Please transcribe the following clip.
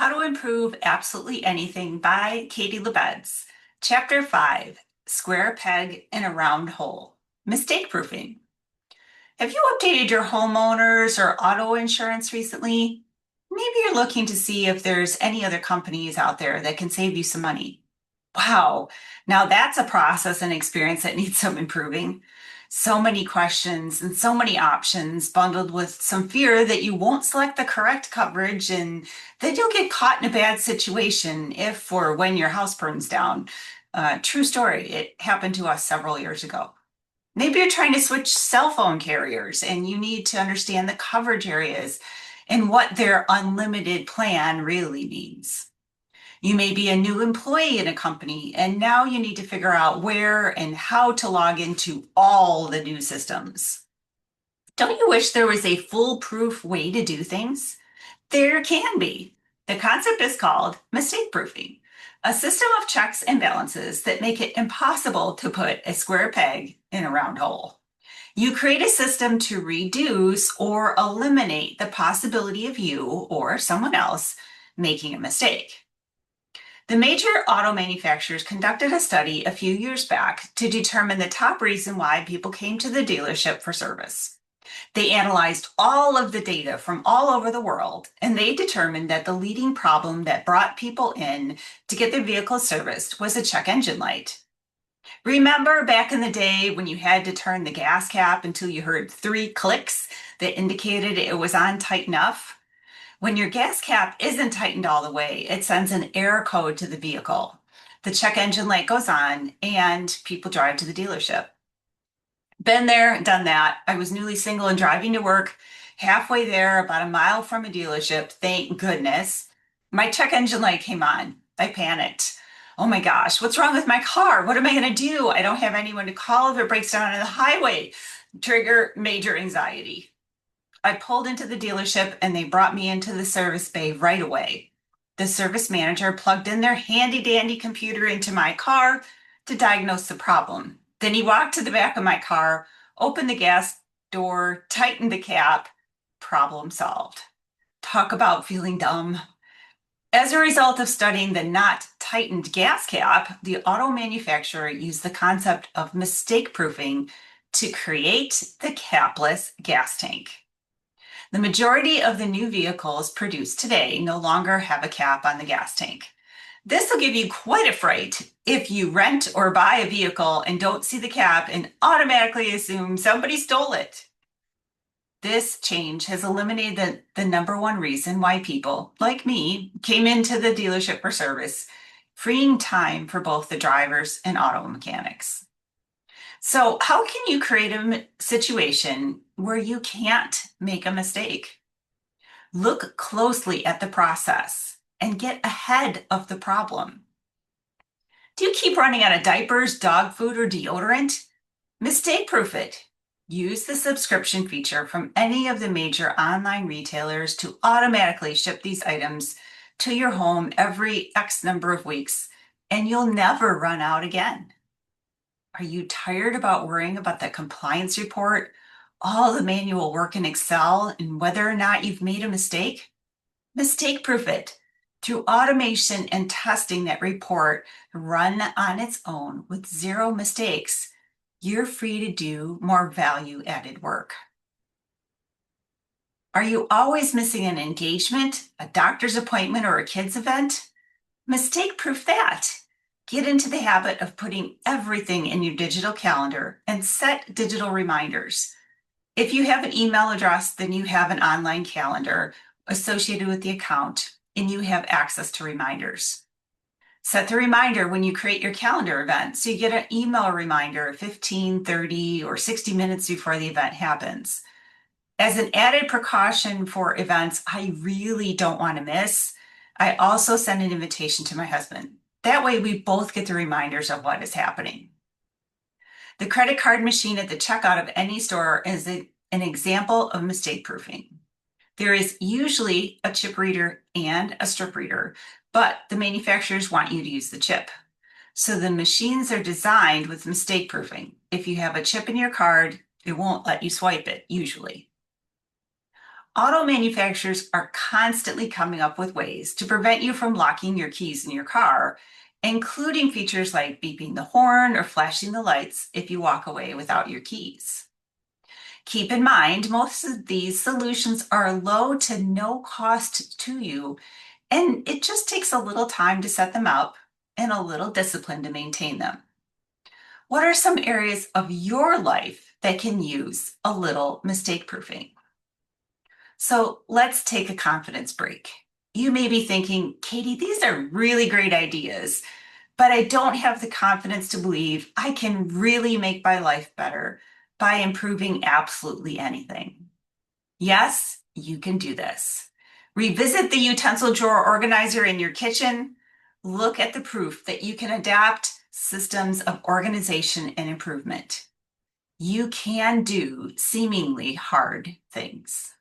How to Improve Absolutely Anything by Katie Labedz. Chapter 5, Square Peg in a Round Hole. Mistake Proofing. Have you updated your homeowners or auto insurance recently? Maybe you're looking to see if there's any other companies out there that can save you some money. Wow, now that's a process and experience that needs some improving. So many questions and so many options bundled with some fear that you won't select the correct coverage and that you'll get caught in a bad situation if or when your house burns down. True story, it happened to us several years ago. Maybe you're trying to switch cell phone carriers and you need to understand the coverage areas and what their unlimited plan really means. You may be a new employee in a company, and now you need to figure out where and how to log into all the new systems. Don't you wish there was a foolproof way to do things? There can be. The concept is called mistake proofing, a system of checks and balances that make it impossible to put a square peg in a round hole. You create a system to reduce or eliminate the possibility of you or someone else making a mistake. The major auto manufacturers conducted a study a few years back to determine the top reason why people came to the dealership for service. They analyzed all of the data from all over the world, and they determined that the leading problem that brought people in to get their vehicle serviced was a check engine light. Remember back in the day when you had to turn the gas cap until you heard 3 clicks that indicated it was on tight enough? When your gas cap isn't tightened all the way, it sends an error code to the vehicle. The check engine light goes on and people drive to the dealership. Been there, done that. I was newly single and driving to work, halfway there, about a mile from a dealership. Thank goodness. My check engine light came on. I panicked. Oh my gosh, what's wrong with my car? What am I going to do? I don't have anyone to call if it breaks down on the highway. Trigger major anxiety. I pulled into the dealership and they brought me into the service bay right away. The service manager plugged in their handy dandy computer into my car to diagnose the problem. Then he walked to the back of my car, opened the gas door, tightened the cap. Problem solved. Talk about feeling dumb. As a result of studying the not tightened gas cap, the auto manufacturer used the concept of mistake proofing to create the capless gas tank. The majority of the new vehicles produced today no longer have a cap on the gas tank. This will give you quite a fright if you rent or buy a vehicle and don't see the cap and automatically assume somebody stole it. This change has eliminated the number one reason why people, like me, came into the dealership for service, freeing time for both the drivers and auto mechanics. So, how can you create a situation where you can't make a mistake? Look closely at the process and get ahead of the problem. Do you keep running out of diapers, dog food, or deodorant? Mistake proof it. Use the subscription feature from any of the major online retailers to automatically ship these items to your home every X number of weeks, and you'll never run out again. Are you tired about worrying about the compliance report, all the manual work in Excel, and whether or not you've made a mistake? Mistake proof it. Through automation and testing that report run on its own with zero mistakes, you're free to do more value-added work. Are you always missing an engagement, a doctor's appointment, or a kid's event? Mistake proof that. Get into the habit of putting everything in your digital calendar and set digital reminders. If you have an email address, then you have an online calendar associated with the account and you have access to reminders. Set the reminder when you create your calendar event so you get an email reminder 15, 30, or 60 minutes before the event happens. As an added precaution for events I really don't want to miss, I also send an invitation to my husband. That way we both get the reminders of what is happening. The credit card machine at the checkout of any store is an example of mistake proofing. There is usually a chip reader and a strip reader, but the manufacturers want you to use the chip. So the machines are designed with mistake proofing. If you have a chip in your card, it won't let you swipe it, usually. Auto manufacturers are constantly coming up with ways to prevent you from locking your keys in your car, including features like beeping the horn or flashing the lights if you walk away without your keys. Keep in mind, most of these solutions are low to no cost to you, and it just takes a little time to set them up and a little discipline to maintain them. What are some areas of your life that can use a little mistake proofing? So let's take a confidence break. You may be thinking, Katie, these are really great ideas, but I don't have the confidence to believe I can really make my life better by improving absolutely anything. Yes, you can do this. Revisit the utensil drawer organizer in your kitchen. Look at the proof that you can adapt systems of organization and improvement. You can do seemingly hard things.